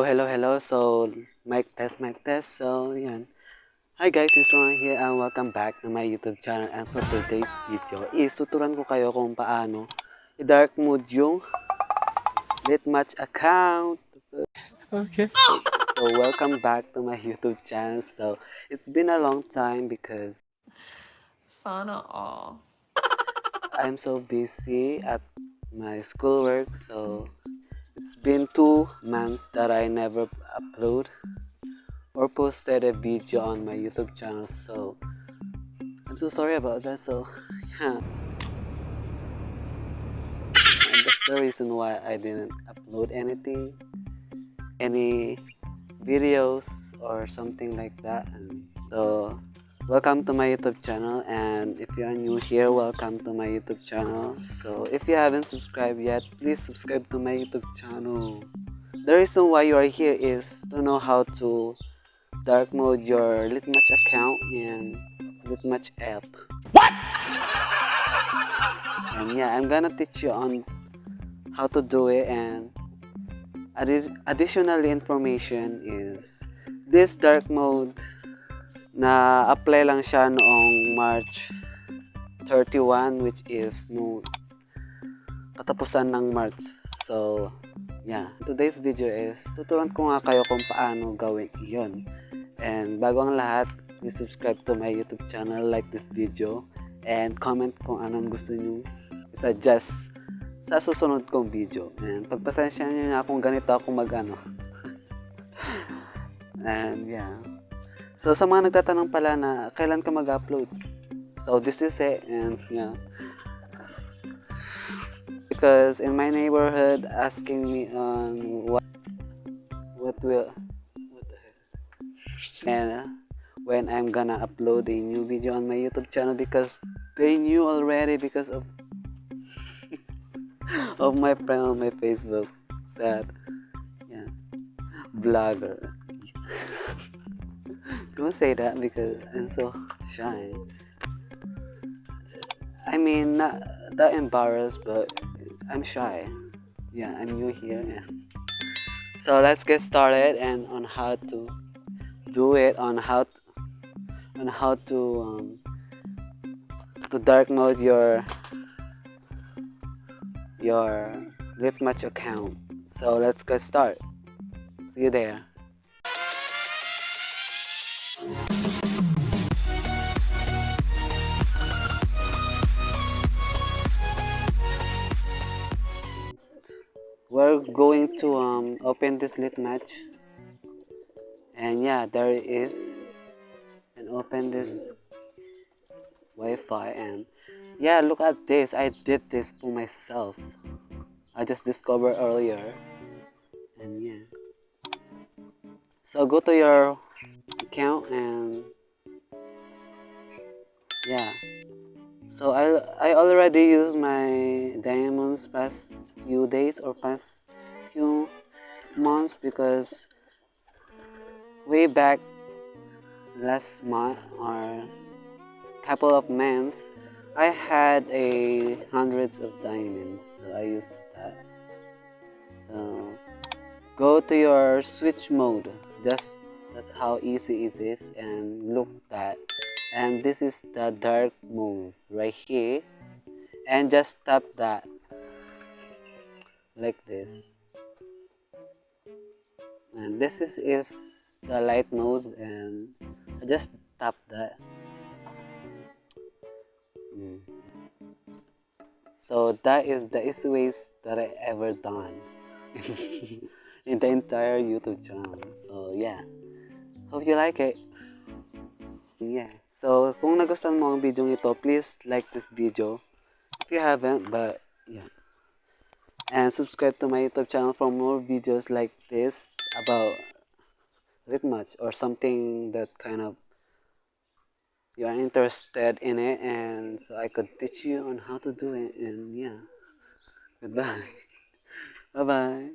Hello. So, mic test. So, yan. Hi guys, it's Ron here and welcome back to my YouTube channel. And for today's video is tuturuan ko kayo kung paano i-dark mode yung Litmatch account. Okay. So, welcome back to my YouTube channel. So, it's been a long time because Sana all. I'm so busy at my schoolwork. So, it's been 2 months that I never upload or posted a video on my YouTube channel. So, I'm so sorry about that. So, yeah. And that's the reason why I didn't upload anything, any videos or something like that. And so, welcome to my YouTube channel. And if you are new here, welcome to my YouTube channel. So, if you haven't subscribed yet, please subscribe to my YouTube channel. The reason why you are here is to know how to dark mode your Litmatch account in Litmatch app. What? And yeah, I'm gonna teach you on how to do it, and additionally information is this dark mode na apply lang siya noong March 31, which is no katapusan ng March. So yeah, today's video is tuturuan ko nga kayo kung paano gawin iyon. And bago ang lahat, please subscribe to my YouTube channel, like this video, and comment kung anong gusto nyo i-suggest sa susunod kong video. And pagpasensya nyo na kung ganito ako mag-ano. And yeah. So sa mga nagtatanong pala na kailan ka mag-upload. So this is it, and yeah. Because in my neighborhood asking me on what the heck is it? And when I'm gonna upload a new video on my YouTube channel, because they knew already because of my friend on my Facebook that yeah, vlogger. Don't say that because I'm so shy. I mean, not that embarrassed, but I'm shy. Yeah, I'm new here. Yeah. So let's get started and on how to do it, on how to dark mode your Litmatch account. So let's get started. See you there. We're going to open this Litmatch, and yeah, there it is. And open this Wi-Fi, and yeah, look at this. I did this for myself. I just discovered earlier, and yeah. So go to your account, and yeah. So I already used my diamonds past few days or past few months, because way back last month or couple of months I had a hundreds of diamonds, so I used that. So go to your switch mode, just that's how easy it is, and look that, and this is the dark mode right here, and just tap that like this, and this is the light mode, and just tap that. So that is the easiest that I ever done in the entire YouTube channel. So yeah, hope you like it. Yeah. So kung nagustuhan mo ang video ito, please like this video if you haven't, but yeah. And subscribe to my YouTube channel for more videos like this about Litmatch or something that kind of you are interested in it, and so I could teach you on how to do it. And yeah, goodbye. Bye bye.